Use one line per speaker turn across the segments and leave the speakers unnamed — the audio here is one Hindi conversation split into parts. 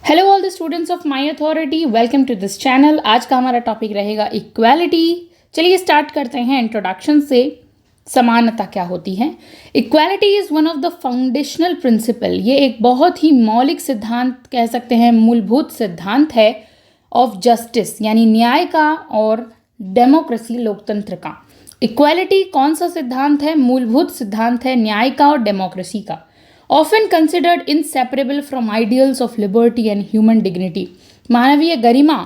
Hello all the students of my authority, welcome to this channel. आज का हमारा टॉपिक रहेगा इक्वालिटी। चलिए स्टार्ट करते हैं इंट्रोडक्शन से। समानता क्या होती है? Equality is one of the foundational principle. ये एक बहुत ही मौलिक सिद्धांत कह सकते हैं, मूलभूत सिद्धांत है ऑफ जस्टिस यानी न्याय का और डेमोक्रेसी लोकतंत्र का। इक्वालिटी कौन सा सिद्धांत है? मूलभूत सिद्धांत है न्याय का और डेमोक्रेसी का। Often considered inseparable from ideals of liberty and human dignity। मानवीय गरिमा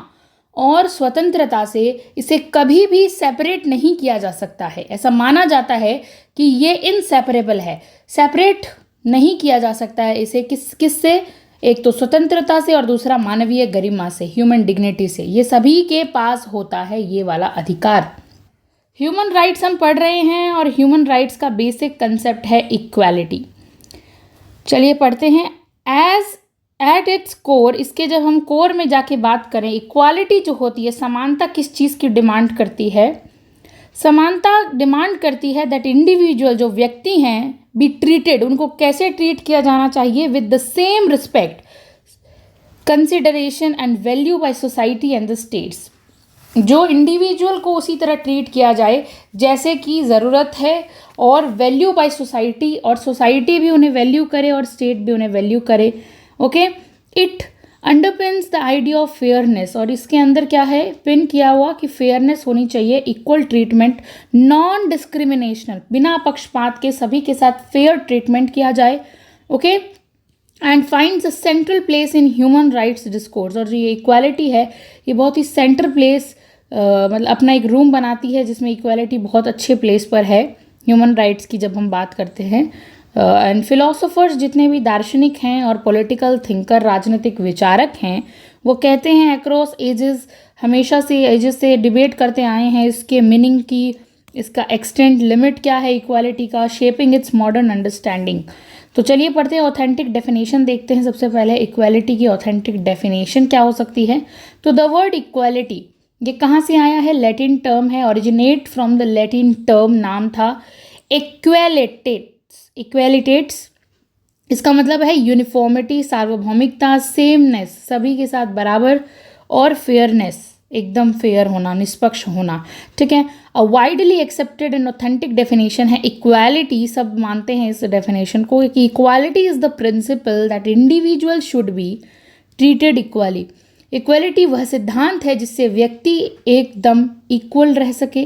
और स्वतंत्रता से इसे कभी भी सेपरेट नहीं किया जा सकता है। ऐसा माना जाता है कि ये इनसेपरेबल है, सेपरेट नहीं किया जा सकता है इसे किससे? एक तो स्वतंत्रता से और दूसरा मानवीय गरिमा से, ह्यूमन डिग्निटी से। ये सभी के पास होता है ये वाला अधिकार। ह्यूमन राइट्स हम पढ़ रहे हैं और ह्यूमन राइट्स का बेसिक कंसेप्ट है इक्वालिटी। चलिए पढ़ते हैं। एज एट इट्स कोर, इसके जब हम कोर में जाके बात करें, इक्वालिटी जो होती है, समानता किस चीज़ की डिमांड करती है? समानता डिमांड करती है दैट इंडिविजुअल, जो व्यक्ति हैं, बी ट्रीटेड, उनको कैसे ट्रीट किया जाना चाहिए? With the same respect, consideration and value by society and the states. जो इंडिविजुअल को उसी तरह ट्रीट किया जाए जैसे कि ज़रूरत है, और वैल्यू बाय सोसाइटी, और सोसाइटी भी उन्हें वैल्यू करे और स्टेट भी उन्हें वैल्यू करे। Okay, it underpins the idea of fairness, और इसके अंदर क्या है पिन किया हुआ कि फेयरनेस होनी चाहिए, इक्वल ट्रीटमेंट, नॉन डिस्क्रिमिनेशनल, बिना पक्षपात के सभी के साथ फेयर ट्रीटमेंट किया जाए। Okay, and finds a central place in human rights discourse. और जो ये इक्वालिटी है ये बहुत ही सेंटर प्लेस, मतलब अपना एक रूम बनाती है जिसमें इक्वालिटी बहुत अच्छे प्लेस पर है ह्यूमन राइट्स की जब हम बात करते हैं। एंड फिलोसोफर्स, जितने भी दार्शनिक हैं और पॉलिटिकल थिंकर, राजनीतिक विचारक हैं, वो कहते हैं अक्रॉस एजेस, हमेशा से एजेस से डिबेट करते आए हैं इसके मीनिंग की, इसका एक्सटेंट, लिमिट क्या है इक्वालिटी का, शेपिंग इट्स मॉडर्न अंडरस्टैंडिंग। तो चलिए पढ़ते हैं, ऑथेंटिक डेफिनेशन देखते हैं। सबसे पहले इक्वालिटी की ऑथेंटिक डेफिनेशन क्या हो सकती है? तो द वर्ड इक्वालिटी ये कहाँ से आया है? लैटिन टर्म है, originate from the Latin term, नाम था इक्वालिटेट्स। इक्वालिटेट्स इसका मतलब है यूनिफॉर्मिटी, सार्वभौमिकता, सेमनेस, सभी के साथ बराबर, और फेयरनेस, एकदम फेयर होना, निष्पक्ष होना। ठीक है, a widely accepted and authentic definition है इक्वालिटी। सब मानते हैं इस डेफिनेशन को कि equality is the principal that individual should be treated equally. Equality वह सिद्धांत है जिससे व्यक्ति एकदम इक्वल रह सके,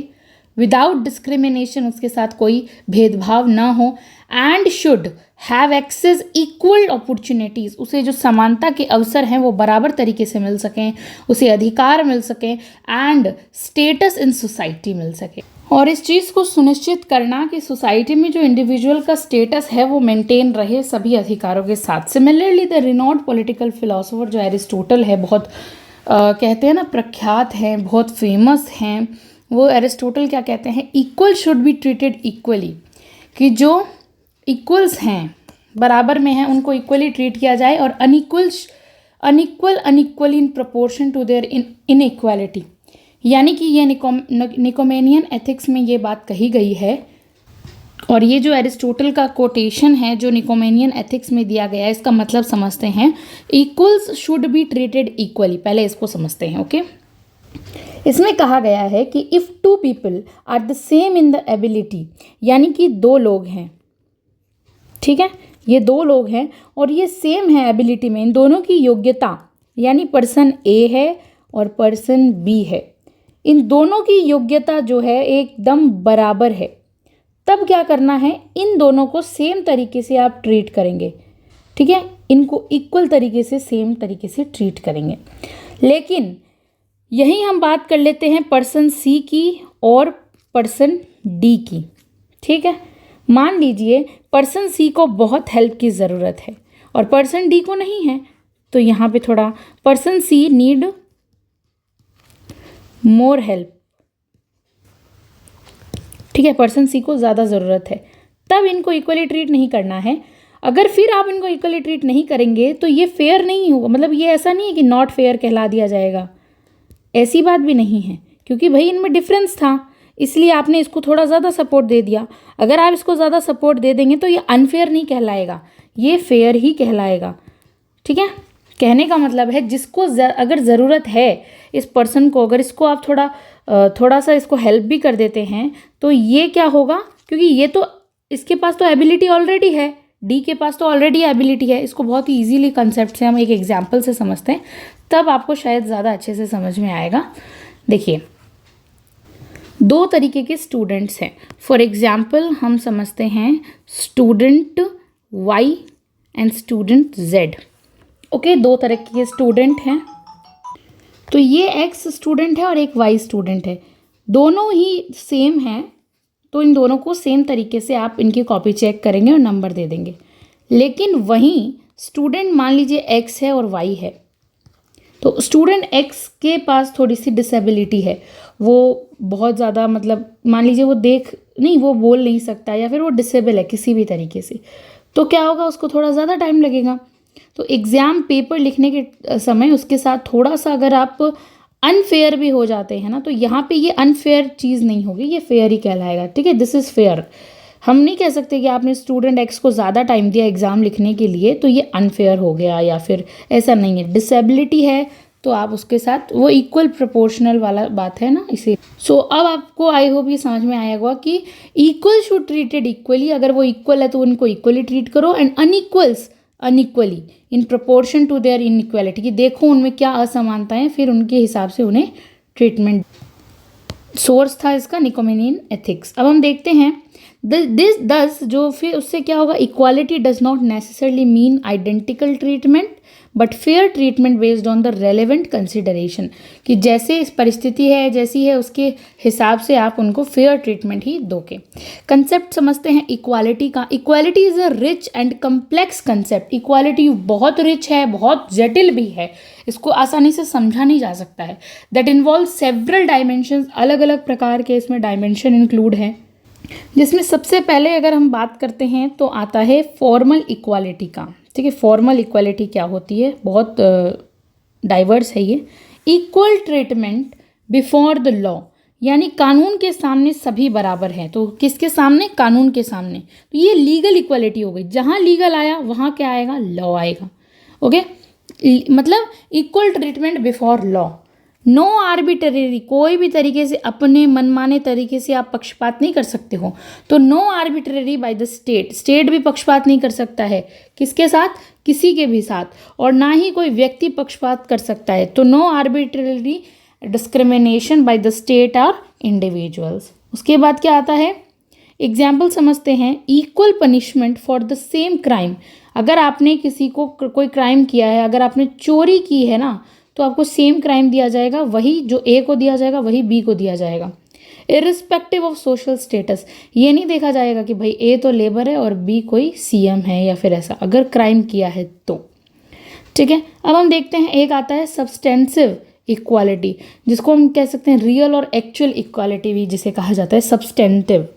विदाउट डिस्क्रिमिनेशन, उसके साथ कोई भेदभाव ना हो, and should have access equal opportunities, उसे जो समानता के अवसर हैं वो बराबर तरीके से मिल सकें, उसे अधिकार मिल सकें, एंड स्टेटस इन सोसाइटी मिल सके। और इस चीज़ को सुनिश्चित करना कि सोसाइटी में जो इंडिविजुअल का स्टेटस है वो मेंटेन रहे सभी अधिकारों के साथ। Similarly the renowned political philosopher जो एरिस्टोटल है, बहुत कहते हैं ना प्रख्यात हैं, बहुत फेमस हैं, वो एरिस्टोटल क्या कहते हैं? Equal should be treated equally, कि जो इक्वल्स हैं, बराबर में हैं, उनको इक्वली ट्रीट किया जाए, और unequal in proportion to their inequality. यानी कि ये निकोमेनियन एथिक्स में ये बात कही गई है, और ये जो एरिस्टोटल का कोटेशन है जो निकोमेनियन एथिक्स में दिया गया है, इसका मतलब समझते हैं, equals should be treated equally. पहले इसको समझते हैं। ओके, इसमें कहा गया है कि if two people are the same in the ability, यानी कि दो लोग हैं, ठीक है, ये दो लोग हैं और ये सेम है एबिलिटी में, इन दोनों की योग्यता, यानी पर्सन ए है और पर्सन बी है, इन दोनों की योग्यता जो है एकदम बराबर है, तब क्या करना है? इन दोनों को सेम तरीके से आप ट्रीट करेंगे। ठीक है, इनको इक्वल तरीके से, सेम तरीके से ट्रीट करेंगे। लेकिन यही हम बात कर लेते हैं पर्सन सी की और पर्सन डी की। ठीक है, मान लीजिए पर्सन सी को बहुत हेल्प की ज़रूरत है और पर्सन डी को नहीं है, तो यहाँ पे थोड़ा पर्सन सी नीड मोर हेल्प। ठीक है, पर्सन सी को ज़्यादा ज़रूरत है, तब इनको इक्वली ट्रीट नहीं करना है। अगर फिर आप इनको इक्वली ट्रीट नहीं करेंगे तो ये फेयर नहीं होगा। मतलब ये ऐसा नहीं है कि नॉट फेयर कहला दिया जाएगा, ऐसी बात भी नहीं है, क्योंकि भाई इनमें डिफरेंस था, इसलिए आपने इसको थोड़ा ज़्यादा सपोर्ट दे दिया। अगर आप इसको ज़्यादा सपोर्ट दे देंगे तो ये अनफेयर नहीं कहलाएगा, ये फेयर ही कहलाएगा। ठीक है, कहने का मतलब है जिसको अगर ज़रूरत है इस पर्सन को, अगर इसको आप थोड़ा सा इसको हेल्प भी कर देते हैं तो ये क्या होगा, क्योंकि ये तो इसके पास तो एबिलिटी ऑलरेडी है, डी के पास तो ऑलरेडी एबिलिटी है। इसको बहुत ही ईजीली कंसेप्ट से हम एक एग्जाम्पल से समझते हैं, तब आपको शायद ज़्यादा अच्छे से समझ में आएगा। देखिए, दो तरीके के स्टूडेंट्स हैं। फॉर एग्जाम्पल हम समझते हैं student Y and student Z. Okay, दो तरह के स्टूडेंट हैं। तो ये एक्स स्टूडेंट है और एक वाई स्टूडेंट है, दोनों ही सेम हैं, तो इन दोनों को सेम तरीके से आप इनकी कॉपी चेक करेंगे और नंबर दे देंगे। लेकिन वहीं स्टूडेंट मान लीजिए एक्स है और वाई है, तो स्टूडेंट एक्स के पास थोड़ी सी डिसेबिलिटी है, वो बहुत ज़्यादा मतलब मान लीजिए वो बोल नहीं सकता या फिर वो डिसेबल है किसी भी तरीके से, तो क्या होगा, उसको थोड़ा ज़्यादा टाइम लगेगा। तो एग्ज़ाम पेपर लिखने के समय उसके साथ थोड़ा सा अगर आप अनफेयर भी हो जाते हैं ना, तो यहाँ पे ये अनफेयर चीज़ नहीं होगी, ये फेयर ही कहलाएगा। ठीक है, दिस इज़ फेयर। हम नहीं कह सकते कि आपने स्टूडेंट एक्स को ज़्यादा टाइम दिया एग्ज़ाम लिखने के लिए तो ये अनफेयर हो गया, या फिर ऐसा नहीं है। डिसेबिलिटी है तो आप उसके साथ वो इक्वल प्रोपोर्शनल वाला बात है ना, इसे। सो अब आपको आई होप ये समझ में आया होगा कि इक्वल शुड ट्रीटेड इक्वली। अगर वो इक्वल है तो उनको इक्वली ट्रीट करो, and unequals unequally in proportion to their inequality, कि देखो उनमें क्या असमानताएं, फिर उनके हिसाब से उन्हें ट्रीटमेंट। सोर्स था इसका निकोमेनियन एथिक्स। अब हम देखते हैं दस जो फिर उससे क्या होगा, equality does not necessarily mean identical treatment but fair treatment based on the relevant consideration, कि जैसे इस परिस्थिति है जैसी है उसके हिसाब से आप उनको फेयर ट्रीटमेंट ही दोगे। कंसेप्ट समझते हैं इक्वालिटी का। Equality is a rich and complex concept. Equality बहुत रिच है, बहुत जटिल भी है, इसको आसानी से समझा नहीं जा सकता है। दैट इन्वॉल्व सेवरल डायमेंशंस, अलग अलग प्रकार के इसमें डायमेंशन इंक्लूड हैं, जिसमें सबसे पहले अगर हम बात करते हैं तो आता है फॉर्मल इक्वालिटी का। ठीक है, फॉर्मल इक्वालिटी क्या होती है, बहुत डाइवर्स है ये। Equal treatment before the law, यानी कानून के सामने सभी बराबर हैं। तो किसके सामने, कानून के सामने। तो ये लीगल इक्वालिटी हो गई, जहाँ लीगल आया वहाँ क्या आएगा, लॉ आएगा। ओके, मतलब equal treatment before law. No arbitrary, कोई भी तरीके से अपने मनमाने तरीके से आप पक्षपात नहीं कर सकते हो। तो no arbitrary by the state, state भी पक्षपात नहीं कर सकता है किसके साथ, किसी के भी साथ, और ना ही कोई व्यक्ति पक्षपात कर सकता है। तो no arbitrary discrimination by the state और इंडिविजुअल्स। उसके बाद क्या आता है, एग्जाम्पल समझते हैं। Equal punishment for the same crime, अगर आपने किसी को कोई क्राइम किया है, अगर आपने चोरी की है ना, तो आपको सेम क्राइम दिया जाएगा, वही जो ए को दिया जाएगा वही बी को दिया जाएगा, इर्रिस्पेक्टिव ऑफ सोशल स्टेटस। ये नहीं देखा जाएगा कि भाई ए तो लेबर है और बी कोई सीएम है या फिर ऐसा, अगर क्राइम किया है तो। ठीक है, अब हम देखते हैं एक आता है सब्सटेंसिव इक्वालिटी, जिसको हम कह सकते हैं रियल और एक्चुअल इक्वालिटी भी जिसे कहा जाता है सब्सटेंटिव।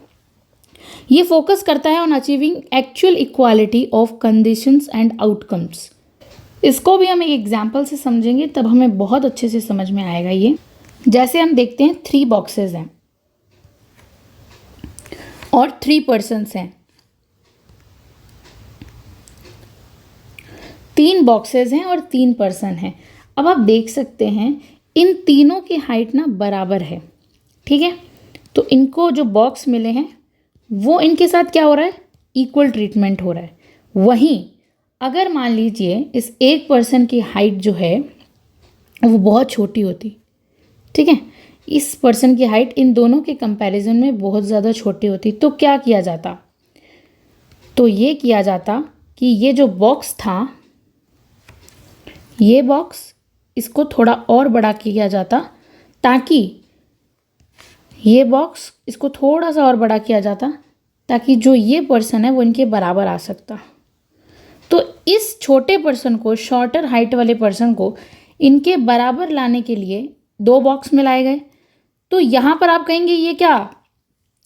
ये फोकस करता है on achieving actual equality of conditions and outcomes. इसको भी हम एक एग्जाम्पल से समझेंगे तब हमें बहुत अच्छे से समझ में आएगा ये। जैसे हम देखते हैं 3 बॉक्सेस हैं और 3 पर्सन्स हैं। 3 बॉक्सेस हैं और 3 पर्सन हैं। अब आप देख सकते हैं इन तीनों की हाइट ना बराबर है। ठीक है, तो इनको जो बॉक्स मिले हैं वो इनके साथ क्या हो रहा है, इक्वल ट्रीटमेंट हो रहा है। वहीं अगर मान लीजिए इस एक पर्सन की हाइट जो है वो बहुत छोटी होती, ठीक है, इस पर्सन की हाइट इन दोनों के कंपैरिजन में बहुत ज़्यादा छोटी होती, तो क्या किया जाता, तो ये किया जाता कि ये जो बॉक्स था, ये बॉक्स इसको थोड़ा और बड़ा किया जाता, ताकि ये बॉक्स इसको थोड़ा सा और बड़ा किया जाता, ताकि जो ये पर्सन है वो इनके बराबर आ सकता। तो इस छोटे पर्सन को, शॉर्टर हाइट वाले पर्सन को इनके बराबर लाने के लिए 2 बॉक्स मिलाए गए। तो यहाँ पर आप कहेंगे ये क्या,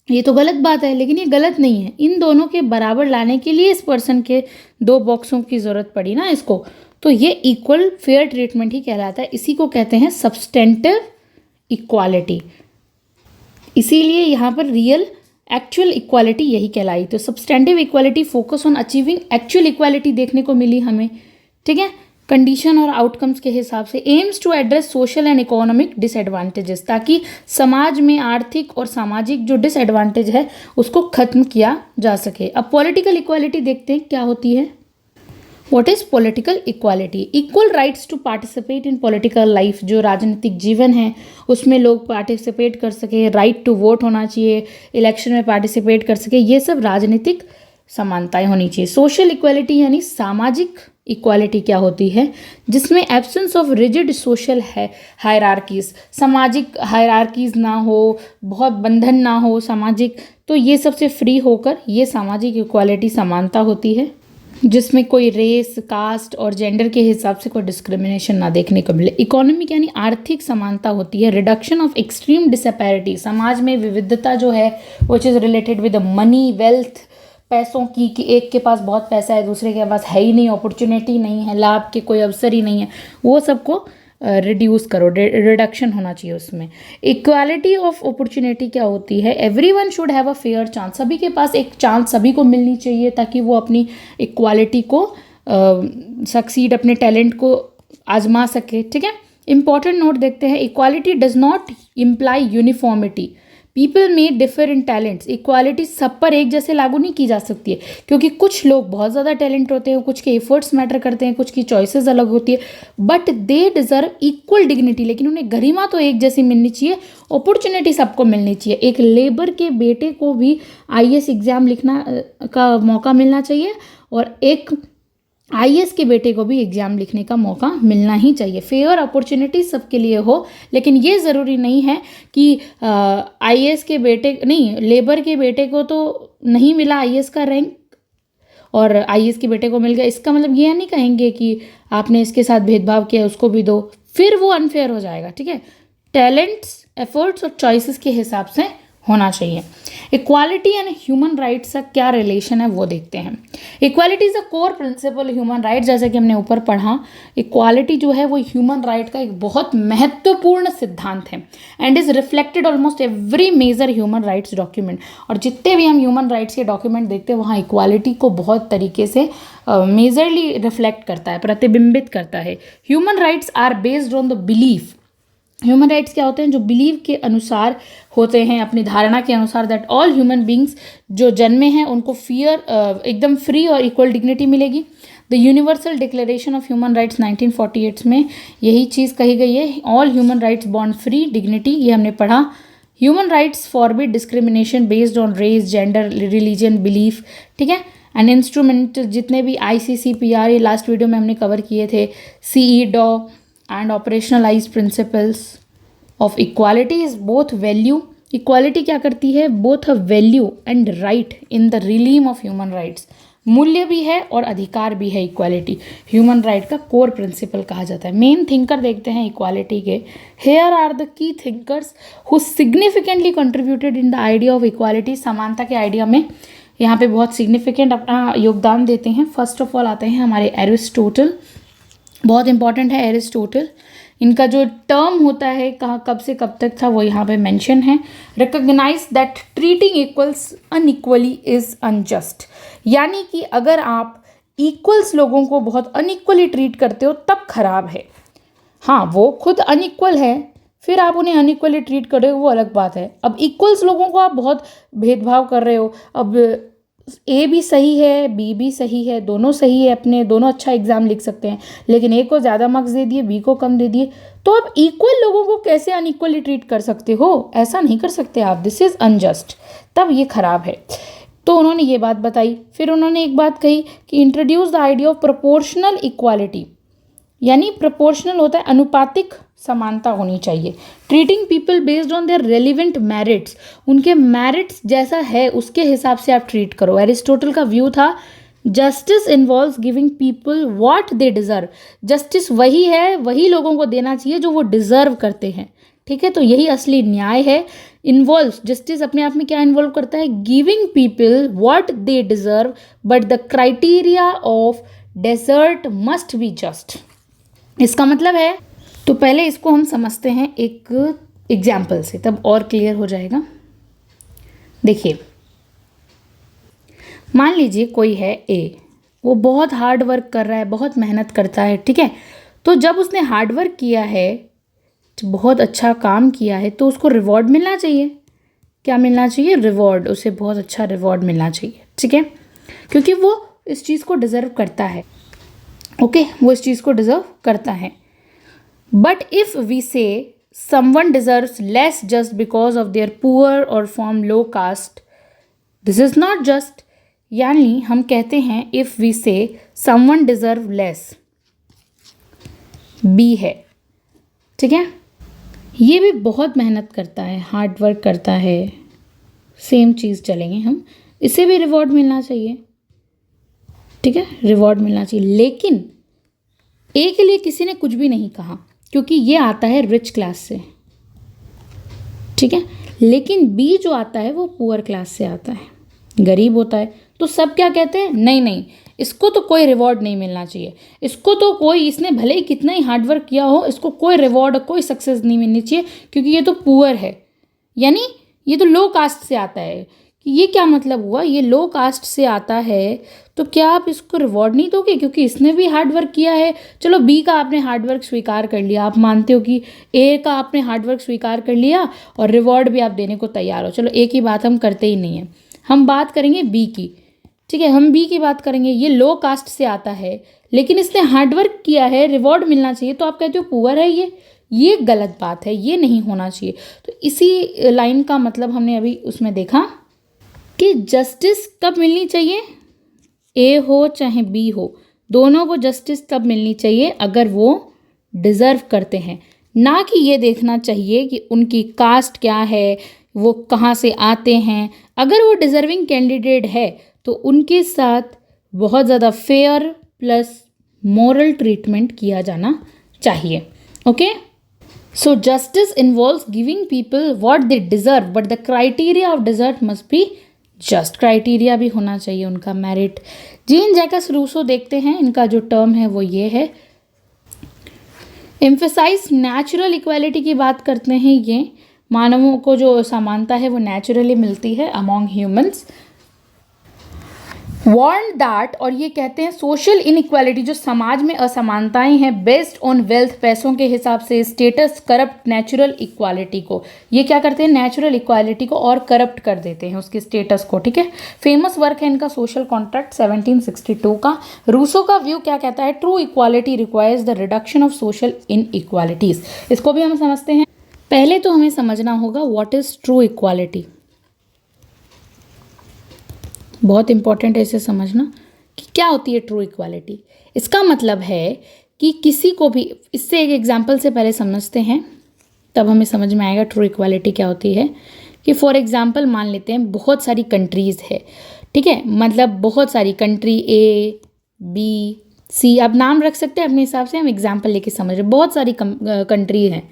ये तो गलत बात है, लेकिन ये गलत नहीं है। इन दोनों के बराबर लाने के लिए इस पर्सन के 2 बॉक्सों की ज़रूरत पड़ी ना इसको, तो ये इक्वल फेयर ट्रीटमेंट ही कहलाता है। इसी को कहते हैं सब्सटेंटिव इक्वालिटी। इसीलिए यहाँ पर रियल एक्चुअल इक्वालिटी यही कहलाई। तो substantive equality focus on achieving actual equality देखने को मिली हमें। ठीक है, कंडीशन और आउटकम्स के हिसाब से, aims to address social and economic disadvantages, ताकि समाज में आर्थिक और सामाजिक जो डिसएडवांटेज है उसको खत्म किया जा सके। अब पॉलिटिकल इक्वालिटी देखते हैं क्या होती है। What is political equality? Equal rights to participate in political life, जो राजनीतिक जीवन है उसमें लोग पार्टिसिपेट कर सके, राइट टू वोट होना चाहिए, इलेक्शन में पार्टिसिपेट कर सके, ये सब राजनीतिक समानताएं होनी चाहिए। सोशल इक्वालिटी यानी सामाजिक इक्वालिटी क्या होती है, जिसमें एब्सेंस ऑफ रिजिड सोशल है हायरार्कीज, सामाजिक हायरार्कीज ना हो, बहुत बंधन ना हो सामाजिक, तो ये सबसे फ्री होकर ये सामाजिक इक्वालिटी समानता होती है, जिसमें कोई रेस, कास्ट और जेंडर के हिसाब से कोई डिस्क्रिमिनेशन ना देखने को मिले। इकोनॉमिक यानी आर्थिक समानता होती है, रिडक्शन ऑफ एक्सट्रीम डिसपैरिटी, समाज में विविधता जो है which is related with money, wealth, पैसों की, कि एक के पास बहुत पैसा है दूसरे के पास है ही नहीं, अपॉर्चुनिटी नहीं है, लाभ के कोई अवसर ही नहीं है, वो सबको रिड्यूस करो, रिडक्शन होना चाहिए उसमें। इक्वालिटी ऑफ अपॉर्चुनिटी क्या होती है, everyone should have a fair chance, सभी के पास एक चांस सभी को मिलनी चाहिए ताकि वो अपनी इक्वालिटी को सक्सीड, अपने टैलेंट को आजमा सके। ठीक है, इंपॉर्टेंट नोट देखते हैं। Equality does not imply uniformity, people में डिफर इन टैलेंट्स, इक्वालिटी सब पर एक जैसे लागू नहीं की जा सकती है, क्योंकि कुछ लोग बहुत ज़्यादा टैलेंट होते हैं, कुछ के एफर्ट्स मैटर करते हैं, कुछ की चॉइसेस अलग होती है, but they deserve equal dignity, लेकिन उन्हें गरिमा तो एक जैसी मिलनी चाहिए, अपॉर्चुनिटी सबको मिलनी चाहिए। एक लेबर के बेटे को भी आईएएस एग्जाम लिखना का मौका मिलना चाहिए और एक आईएएस के बेटे को भी एग्ज़ाम लिखने का मौका मिलना ही चाहिए। फेयर अपॉर्चुनिटी सबके लिए हो, लेकिन ये ज़रूरी नहीं है कि आईएएस के बेटे नहीं, लेबर के बेटे को तो नहीं मिला आईएएस का रैंक और आईएएस के बेटे को मिल गया, इसका मतलब ये नहीं कहेंगे कि आपने इसके साथ भेदभाव किया उसको भी दो, फिर वो अनफेयर हो जाएगा। ठीक है, टैलेंट्स, एफर्ट्स और चॉइसेस के हिसाब से होना चाहिए। इक्वालिटी एंड ह्यूमन राइट्स का क्या रिलेशन है वो देखते हैं। Equality is a core principle human right, जैसे कि हमने ऊपर पढ़ा, इक्वालिटी जो है वो ह्यूमन राइट का एक बहुत महत्वपूर्ण सिद्धांत है and is reflected almost every major human rights document. और जितने भी हम ह्यूमन राइट्स के डॉक्यूमेंट देखते हैं वहाँ इक्वालिटी को बहुत तरीके से मेजरली रिफ्लेक्ट करता है, प्रतिबिंबित करता है। Human rights are based on the belief, human rights क्या होते हैं, जो बिलीव के अनुसार होते हैं, अपनी धारणा के अनुसार, दैट ऑल ह्यूमन बींग्स जो जन्मे हैं उनको एकदम फ्री और इक्वल डिग्निटी मिलेगी। The universal declaration of human rights 1948 में यही चीज़ कही गई है, all human rights born free dignity, ये हमने पढ़ा। Human rights forbid discrimination based on race, gender, religion, belief. ठीक है, एंड इंस्ट्रूमेंट जितने भी ICCPR, ये लास्ट वीडियो में हमने कवर किए थे, CEDAW and operationalized principles of equality is both value, equality क्या करती है, both a value and right in the realm of human rights, मूल्य भी है और अधिकार भी है। इक्वालिटी ह्यूमन राइट का कोर प्रिंसिपल कहा जाता है। मेन थिंकर देखते हैं इक्वालिटी के। Here are the key thinkers who significantly contributed in the idea of equality, समानता के आइडिया में यहाँ पे बहुत सिग्निफिकेंट अपना योगदान देते हैं। फर्स्ट ऑफ ऑल आते हैं हमारे एरिस्टोटल, बहुत इंपॉर्टेंट है एरिस्टोटल। इनका जो टर्म होता है कहाँ कब से कब तक था वो यहाँ पे मेंशन है। Recognize that treating equals unequally is unjust, यानी कि अगर आप इक्वल्स लोगों को बहुत अनइक्वली ट्रीट करते हो तब खराब है। हाँ, वो खुद अनइक्वल है, फिर आप उन्हें अनइक्वली ट्रीट कर रहे हो वो अलग बात है। अब इक्वल्स लोगों को आप बहुत भेदभाव कर रहे हो, अब ए भी सही है, बी भी सही है, दोनों सही है, अपने दोनों अच्छा एग्जाम लिख सकते हैं, लेकिन ए को ज़्यादा मार्क्स दे दिए, बी को कम दे दिए, तो आप इक्वल लोगों को कैसे अनइक्वली ट्रीट कर सकते हो? ऐसा नहीं कर सकते आप, दिस इज़ अनजस्ट, तब ये खराब है। तो उन्होंने ये बात बताई। फिर उन्होंने एक बात कही कि introduce the idea of proportional equality, यानी प्रोपोर्शनल होता है अनुपातिक समानता होनी चाहिए। Treating people based on their relevant merits, उनके मेरिट्स जैसा है उसके हिसाब से आप ट्रीट करो। एरिस्टोटल का व्यू था justice involves giving people what they deserve, justice वही है, वही लोगों को देना चाहिए जो वो डिजर्व करते हैं। ठीक है, तो यही असली न्याय है। इन्वॉल्व, जस्टिस अपने आप में क्या इन्वॉल्व करता है, giving people what they deserve but the criteria of desert must be just. इसका मतलब है, तो पहले इसको हम समझते हैं एक एग्जाम्पल से, तब और क्लियर हो जाएगा। देखिए, मान लीजिए कोई है ए, वो बहुत हार्ड वर्क कर रहा है, बहुत मेहनत करता है, ठीक है। तो जब उसने हार्ड वर्क किया है, बहुत अच्छा काम किया है, तो उसको रिवॉर्ड मिलना चाहिए। क्या मिलना चाहिए? रिवॉर्ड। उसे बहुत अच्छा रिवॉर्ड मिलना चाहिए, ठीक है, क्योंकि वो इस चीज़ को डिज़र्व करता है। ओके, वो इस चीज़ को डिज़र्व करता है। But if we say someone deserves less just because of their poor और from low caste, this is not just. यानी हम कहते हैं if we say someone deserve less, बी है, ठीक है। ये भी बहुत मेहनत करता है, हार्ड वर्क करता है, सेम चीज़ चलेंगे हम, इसे भी रिवॉर्ड मिलना चाहिए, ठीक है, रिवॉर्ड मिलना चाहिए। लेकिन ए के लिए किसी ने कुछ भी नहीं कहा, क्योंकि ये आता है रिच क्लास से, ठीक है। लेकिन बी जो आता है वो पुअर क्लास से आता है, गरीब होता है। तो सब क्या कहते हैं? नहीं नहीं, इसको तो कोई रिवॉर्ड नहीं मिलना चाहिए, इसको तो कोई, इसने भले ही कितना ही हार्डवर्क किया हो, इसको कोई रिवॉर्ड, कोई सक्सेस नहीं मिलनी चाहिए, क्योंकि ये तो पुअर है, यानी ये तो लो कास्ट से आता है। कि ये क्या मतलब हुआ? ये लो कास्ट से आता है तो क्या आप इसको रिवॉर्ड नहीं दोगे, क्योंकि इसने भी हार्डवर्क किया है। चलो बी का आपने हार्डवर्क स्वीकार कर लिया, आप मानते हो कि ए का आपने हार्डवर्क स्वीकार कर लिया और रिवॉर्ड भी आप देने को तैयार हो। चलो ए की बात हम करते ही नहीं है, हम बात करेंगे बी की, ठीक है, हम बी की बात करेंगे। ये लो कास्ट से आता है, लेकिन इसने हार्डवर्क किया है, रिवॉर्ड मिलना चाहिए, तो आप कहते हो पुअर है ये गलत बात है, ये नहीं होना चाहिए। तो इसी लाइन का मतलब हमने अभी उसमें देखा कि जस्टिस कब मिलनी चाहिए, ए हो चाहे बी हो, दोनों को जस्टिस तब मिलनी चाहिए अगर वो डिज़र्व करते हैं। ना कि ये देखना चाहिए कि उनकी कास्ट क्या है, वो कहाँ से आते हैं। अगर वो डिज़र्विंग कैंडिडेट है तो उनके साथ बहुत ज़्यादा फेयर प्लस मोरल ट्रीटमेंट किया जाना चाहिए। Okay, so justice involves giving people what they deserve, but the criteria of deserve must be just. Criteria भी होना चाहिए उनका, मेरिट। जीन जैकस रूसो देखते हैं, इनका जो टर्म है वो ये है, एम्फेसाइज नेचुरल इक्वालिटी की बात करते हैं। ये मानवों को जो समानता है वो नेचुरली मिलती है अमॉन्ग ह्यूमंस। वार्न दैट, और ये कहते हैं सोशल इनइक्वालिटी, जो समाज में असमानताएं हैं, बेस्ड ऑन वेल्थ, पैसों के हिसाब से, स्टेटस, करप्ट नेचुरल इक्वालिटी को। ये क्या करते हैं? नेचुरल इक्वालिटी को और करप्ट कर देते हैं, उसके स्टेटस को, ठीक है। फेमस वर्क है इनका सोशल कॉन्ट्रैक्ट 1762 का। रूसो का व्यू क्या कहता है? True equality requires the reduction of social inequalities. इसको भी हम समझते हैं। पहले तो हमें समझना होगा व्हाट इज ट्रू इक्वालिटी, बहुत इंपॉर्टेंट है इसे समझना कि क्या होती है ट्रू इक्वालिटी। इसका मतलब है कि किसी को भी, इससे एक एग्जांपल से पहले समझते हैं तब हमें समझ में आएगा ट्रू इक्वालिटी क्या होती है। कि फॉर एग्जांपल मान लेते हैं बहुत सारी कंट्रीज़ है, ठीक है, मतलब बहुत सारी कंट्री ए बी सी, आप नाम रख सकते हैं अपने हिसाब से, हम एग्जाम्पल लेके समझ रहे हैं। बहुत सारी कंट्री हैं,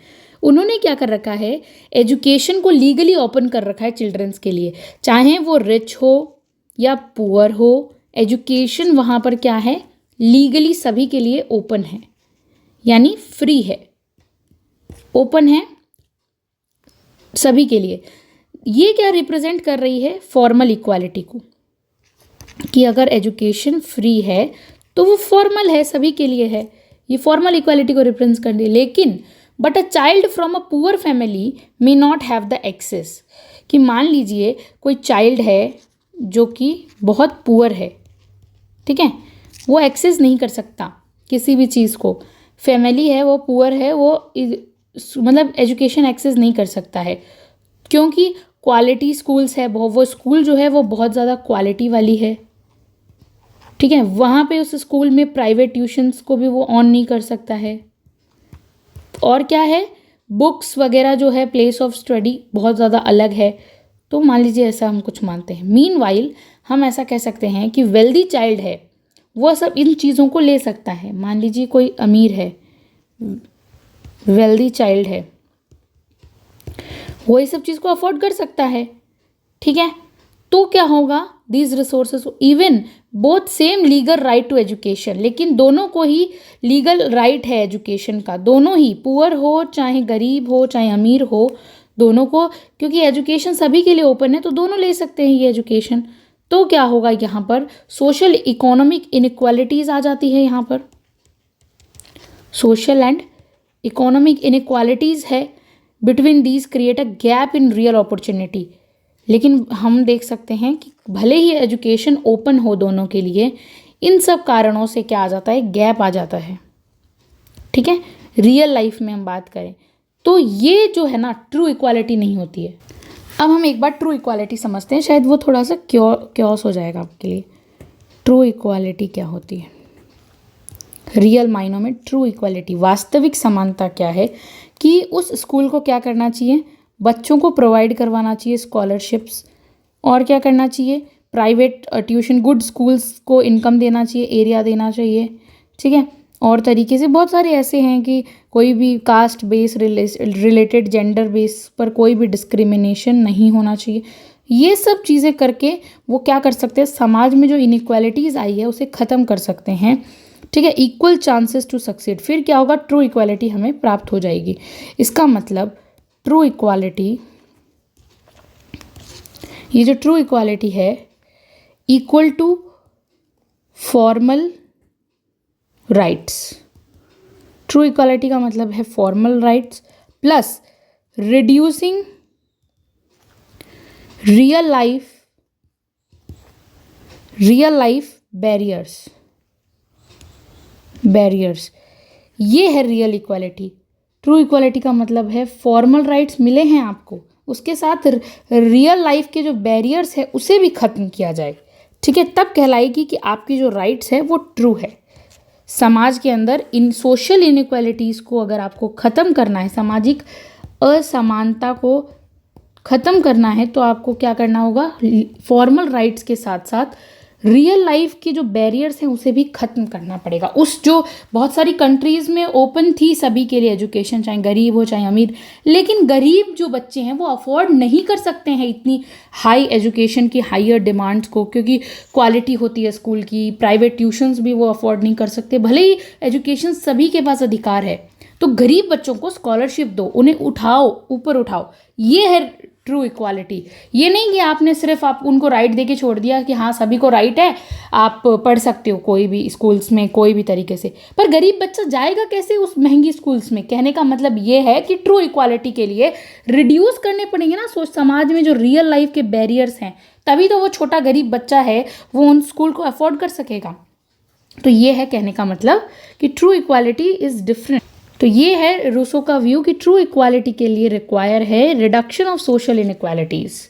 उन्होंने क्या कर रखा है, एजुकेशन को लीगली ओपन कर रखा है चिल्ड्रंस के लिए, चाहे वो रिच हो या पुअर हो, एजुकेशन वहाँ पर क्या है, लीगली सभी के लिए ओपन है, यानी फ्री है, ओपन है सभी के लिए। ये क्या रिप्रेजेंट कर रही है? फॉर्मल इक्वालिटी को, कि अगर एजुकेशन फ्री है तो वो फॉर्मल है, सभी के लिए है, ये फॉर्मल इक्वालिटी को रिप्रेजेंट कर रही है। लेकिन but a child from a poor family may not have the access, कि मान लीजिए कोई चाइल्ड है जो कि बहुत पुअर है, ठीक है, वो एक्सेस नहीं कर सकता किसी भी चीज़ को, फैमिली है वो पुअर है, वो मतलब एजुकेशन एक्सेस नहीं कर सकता है, क्योंकि क्वालिटी स्कूल्स है, वो स्कूल जो है वो बहुत ज़्यादा क्वालिटी वाली है, ठीक है। वहाँ पे उस स्कूल में प्राइवेट ट्यूशन्स को भी वो ऑन नहीं कर सकता है। और क्या है, बुक्स वगैरह जो है, प्लेस ऑफ स्टडी बहुत ज़्यादा अलग है। तो मान लीजिए ऐसा हम कुछ मानते हैं। मीनवाइल हम ऐसा कह सकते हैं कि वेल्दी चाइल्ड है, वो सब इन चीज़ों को ले सकता है। मान लीजिए कोई अमीर है, वेल्दी चाइल्ड है, वो ये सब चीज़ को अफोर्ड कर सकता है, ठीक है। तो क्या होगा, these resources even both same legal right to education, लेकिन दोनों को ही लीगल राइट है एजुकेशन का, दोनों ही, पुअर हो चाहे गरीब हो चाहे अमीर हो, दोनों को, क्योंकि एजुकेशन सभी के लिए ओपन है तो दोनों ले सकते हैं ये एजुकेशन। तो क्या होगा, यहाँ पर सोशल इकोनॉमिक इनइक्वालिटीज़ आ जाती है। यहाँ पर सोशल एंड इकोनॉमिक इनइक्वालिटीज़ है, between these create a gap in real opportunity. लेकिन हम देख सकते हैं कि भले ही एजुकेशन ओपन हो दोनों के लिए, इन सब कारणों से क्या आ जाता है, गैप आ जाता है। ठीक है, रियल लाइफ में हम बात करें तो ये जो है ना, ट्रू इक्वालिटी नहीं होती है। अब हम एक बार ट्रू इक्वालिटी समझते हैं, शायद वो थोड़ा सा क्योस हो जाएगा आपके लिए। ट्रू इक्वालिटी क्या होती है, रियल मायनों में ट्रू इक्वालिटी, वास्तविक समानता क्या है कि उस स्कूल को क्या करना चाहिए, बच्चों को प्रोवाइड करवाना चाहिए स्कॉलरशिप्स, और क्या करना चाहिए, प्राइवेट ट्यूशन, गुड स्कूल्स को इनकम देना चाहिए, एरिया देना चाहिए। ठीक है, और तरीके से बहुत सारे ऐसे हैं कि कोई भी caste base related, gender base पर कोई भी डिस्क्रिमिनेशन नहीं होना चाहिए। ये सब चीज़ें करके वो क्या कर सकते हैं, समाज में जो इनइक्वालिटीज़ आई है उसे ख़त्म कर सकते हैं। ठीक है, इक्वल चांसेस टू सक्सीड, फिर क्या होगा, ट्रू इक्वालिटी हमें प्राप्त हो जाएगी। इसका मतलब ट्रू इक्वालिटी, ये जो ट्रू इक्वालिटी है, equal to formal rights. True equality का मतलब है formal rights plus reducing real life barriers. ये है रियल इक्वालिटी। ट्रू इक्वालिटी का मतलब है फॉर्मल राइट्स मिले हैं आपको, उसके साथ रियल लाइफ के जो बैरियर्स है उसे भी ख़त्म किया जाए। ठीक है, तब कहलाएगी कि आपकी जो राइट्स है वो ट्रू है। समाज के अंदर इन सोशल इनइक्वालिटीज़ को अगर आपको ख़त्म करना है, सामाजिक असमानता को ख़त्म करना है, तो आपको क्या करना होगा, फॉर्मल राइट्स के साथ साथ रियल लाइफ के जो बैरियर्स हैं उसे भी ख़त्म करना पड़ेगा। उस जो बहुत सारी कंट्रीज़ में ओपन थी सभी के लिए एजुकेशन, चाहे गरीब हो चाहे अमीर, लेकिन गरीब जो बच्चे हैं वो अफोर्ड नहीं कर सकते हैं इतनी हाई एजुकेशन की हायर डिमांड्स को, क्योंकि क्वालिटी होती है स्कूल की, प्राइवेट ट्यूशन्स भी वो अफोर्ड नहीं कर सकते। भले ही एजुकेशन सभी के पास अधिकार है, तो गरीब बच्चों को स्कॉलरशिप दो, उन्हें उठाओ, ऊपर उठाओ। ये है ट्रू इक्वालिटी। ये नहीं कि आपने सिर्फ आप उनको राइट दे के छोड़ दिया कि हाँ सभी को राइट है, आप पढ़ सकते हो कोई भी स्कूल्स में कोई भी तरीके से, पर गरीब बच्चा जाएगा कैसे उस महंगी स्कूल्स में। कहने का मतलब ये है कि ट्रू इक्वालिटी के लिए रिड्यूस करने पड़ेंगे ना समाज में जो रियल लाइफ के बैरियर्स हैं, तभी तो वो छोटा गरीब बच्चा है वो उन स्कूल को अफोर्ड कर सकेगा। तो ये है कहने का मतलब कि ट्रू इक्वालिटी इज़ डिफरेंट। तो ये है रूसो का व्यू कि ट्रू इक्वालिटी के लिए रिक्वायर है reduction of social inequalities.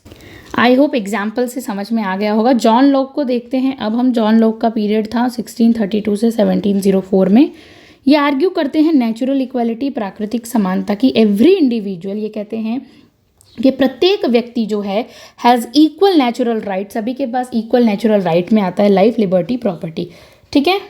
I hope example से समझ में आ गया होगा। जॉन लॉक को देखते हैं। अब हम जॉन लॉक का पीरियड था 1632 से 1704 में। ये आर्ग्यू करते हैं नेचुरल इक्वालिटी, प्राकृतिक समानता की। एवरी इंडिविजुअल, ये कहते हैं कि प्रत्येक व्यक्ति जो है हैज़ इक्वल नेचुरल राइट, सभी के पास इक्वल नेचुरल राइट में आता है लाइफ, लिबर्टी, प्रॉपर्टी। ठीक है,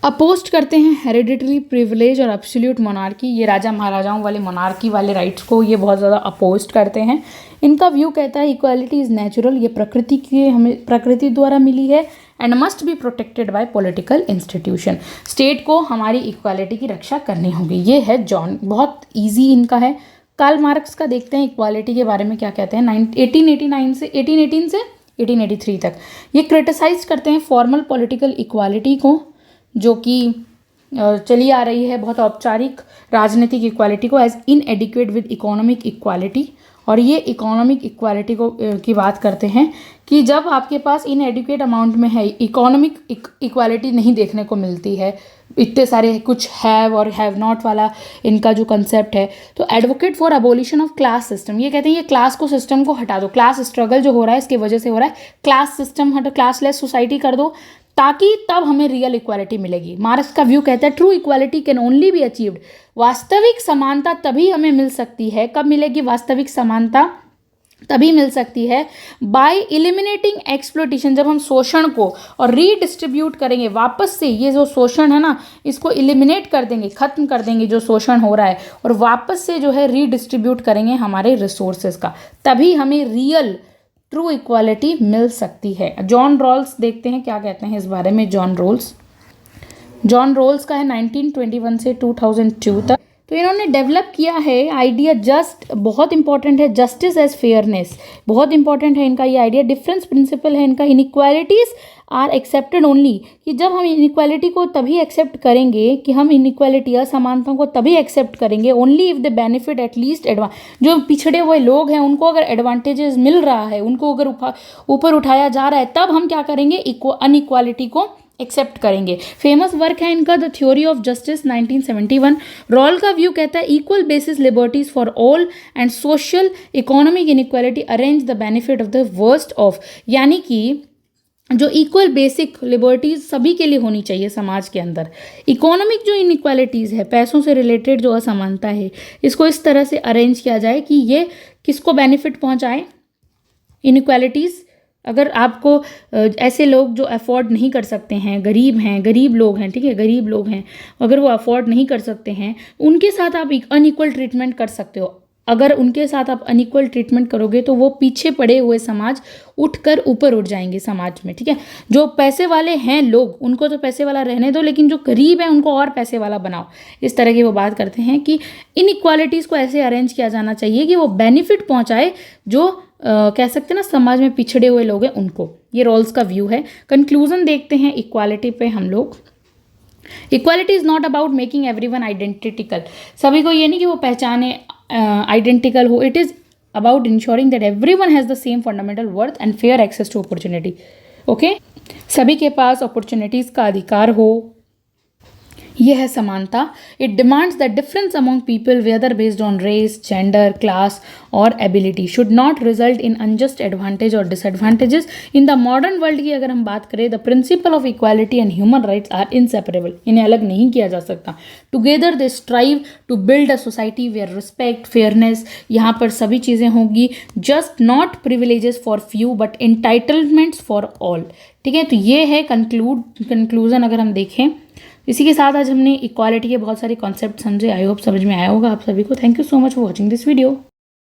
अपोस्ट करते हैं हेरिडिटरी प्रिविलेज और एब्सोल्यूट मोनार्की। ये राजा महाराजाओं वाले मोनार्की वाले राइट्स को ये बहुत ज़्यादा अपोस्ट करते हैं। इनका व्यू कहता है इक्वालिटी इज़ नेचुरल, ये प्रकृति की हमें प्रकृति द्वारा मिली है and must be protected by political institution. State को हमारी इक्वालिटी की रक्षा करनी होगी। ये है जॉन, बहुत ईजी इनका है। कार्ल मार्क्स का देखते हैं इक्वालिटी के बारे में क्या कहते हैं। 1818 से 1883 तक ये क्रिटिसाइज करते हैं फॉर्मल पॉलिटिकल इक्वालिटी को, जो कि चली आ रही है, बहुत औपचारिक राजनीतिक इक्वालिटी को, as inadequate with economic equality. और ये इकोनॉमिक इक्वालिटी को की बात करते हैं कि जब आपके पास इनएडिक्वेट अमाउंट में है, इकोनॉमिक इक्वालिटी नहीं देखने को मिलती है, इतने सारे कुछ हैव और हैव नॉट वाला इनका जो कंसेप्ट है, तो advocate for abolition of class system. ये कहते हैं ये क्लास को सिस्टम को हटा दो, क्लास स्ट्रगल जो हो रहा है इसकी वजह से हो रहा है, क्लास सिस्टम हटो, क्लासलेस सोसाइटी कर दो, ताकि तब हमें रियल इक्वालिटी मिलेगी। मार्क्स का व्यू कहता है true equality can only be achieved, वास्तविक समानता तभी हमें मिल सकती है। कब मिलेगी वास्तविक समानता? तभी मिल सकती है बाय एलिमिनेटिंग एक्सप्लॉइटेशन, जब हम शोषण को और रीडिस्ट्रीब्यूट करेंगे, वापस से ये जो शोषण है ना इसको एलिमिनेट कर देंगे, खत्म कर देंगे जो शोषण हो रहा है, और वापस से जो है रीडिस्ट्रीब्यूट करेंगे हमारे रिसोर्सेज का, तभी हमें रियल ट्रू इक्वालिटी मिल सकती है। जॉन रॉल्स देखते हैं क्या कहते हैं इस बारे में। जॉन रोल्स का है 1921 से 2002 तक। तो इन्होंने डेवलप किया है आइडिया जस्ट, बहुत इंपॉर्टेंट है, जस्टिस एज फेयरनेस, बहुत इंपॉर्टेंट है इनका ये आइडिया। डिफरेंस प्रिंसिपल है इनका, इनइक्वालिटीज आर एक्सेप्टेड ओनली, कि जब हम इनइक्वालिटी को तभी एक्सेप्ट करेंगे, कि हम इनइक्वालिटी असमानताओं को तभी एक्सेप्ट करेंगे only if the benefit at least जो पिछड़े हुए लोग हैं उनको अगर एडवांटेजेस मिल रहा है, उनको अगर ऊपर उठाया जा रहा है, तब हम क्या करेंगे, अनइक्वालिटी को एक्सेप्ट करेंगे। फेमस वर्क है इनका the theory of justice 1971। Rawls का व्यू कहता है equal basis liberties for all and social economic inequality arrange the benefit of the worst off, यानी कि जो इक्वल बेसिक लिबर्टीज सभी के लिए होनी चाहिए समाज के अंदर। इकोनॉमिक जो इनइक्वालिटीज़ है, पैसों से रिलेटेड जो असमानता है, इसको इस तरह से अरेंज किया जाए कि ये किसको बेनिफिट पहुंचाए। इनइक्वालिटीज़, अगर आपको ऐसे लोग जो अफोर्ड नहीं कर सकते हैं, गरीब लोग हैं, ठीक है, गरीब लोग हैं, अगर वो अफोर्ड नहीं कर सकते हैं, उनके साथ आप अनइक्वल ट्रीटमेंट कर सकते हो। अगर उनके साथ आप अनइक्वल ट्रीटमेंट करोगे तो वो पीछे पड़े हुए समाज उठकर ऊपर उठ जाएंगे समाज में, ठीक है। जो पैसे वाले हैं लोग, उनको तो पैसे वाला रहने दो, लेकिन जो गरीब है उनको और पैसे वाला बनाओ। इस तरह की वो बात करते हैं कि इनइक्वालिटीज़ को ऐसे अरेंज किया जाना चाहिए कि वो बेनिफिट पहुंचाए जो कह सकते हैं ना समाज में पिछड़े हुए लोग हैं उनको। ये रॉल्स का व्यू है। कंक्लूजन देखते हैं इक्वालिटी पे हम लोग। Equality is not about making everyone identical, सभी को ये नहीं कि वो पहचाने आइडेंटिकल हो। It is about ensuring that everyone has the same fundamental worth and fair access to opportunity. Okay, सभी के पास अपॉर्चुनिटीज़ का अधिकार हो, यह है समानता। It demands that difference among people whether based on race, gender, class और ability should not result in unjust advantage और disadvantages. In the modern world की अगर हम बात करें, the principle of equality and human rights are inseparable, इन्हें अलग नहीं किया जा सकता। Together they strive to build a society where respect, fairness, यहाँ पर सभी चीज़ें होंगी, just not privileges for few but entitlements for all. ठीक है, तो ये है कंक्लूजन अगर हम देखें। इसी के साथ आज हमने इक्वालिटी के बहुत सारे कॉन्सेप्ट समझे। आई होप समझ में आया होगा आप सभी को। Thank you so much for watching this video.